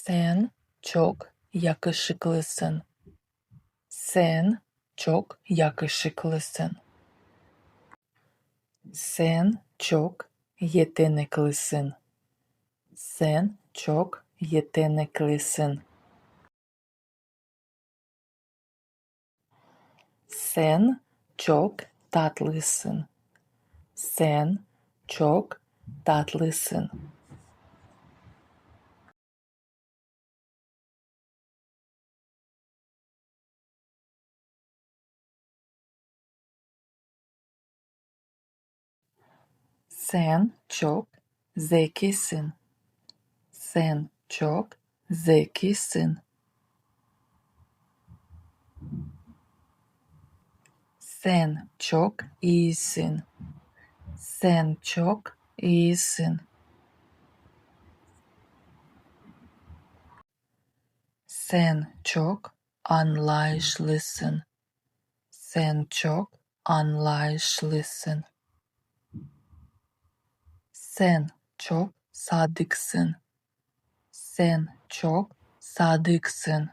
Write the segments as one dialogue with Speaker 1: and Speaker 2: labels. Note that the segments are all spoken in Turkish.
Speaker 1: Sen çok yakışıklısın. Sen çok yakışıklısın. Sen çok yeteneklisin. Sen çok yeteneklisin. Sen çok tatlısın. Sen çok tatlısın. Sen çok zekisin. Sen çok zekisin. Sen çok iyisin. Sen çok iyisin. Sen çok anlayışlısın. Sen çok anlayışlısın. Sen çok sadıksın. Sen çok sadıksın.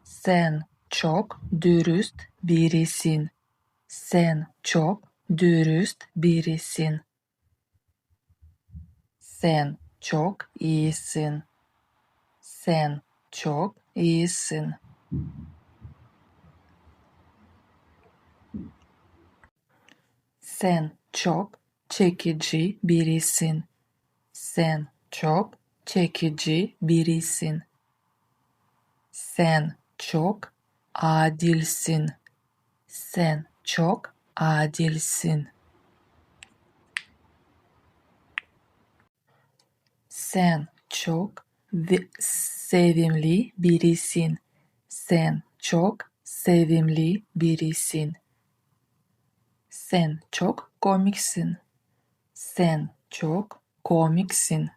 Speaker 1: Sen çok dürüst birisin. Sen çok dürüst birisin. Sen çok iyisin. Sen çok iyisin. Sen çok çekici birisin. Sen çok çekici birisin. Sen çok adilsin. Sen çok adilsin. Sen çok sevimli birisin. Sen çok sevimli birisin. Sen çok komiksin. Sen çok komiksin.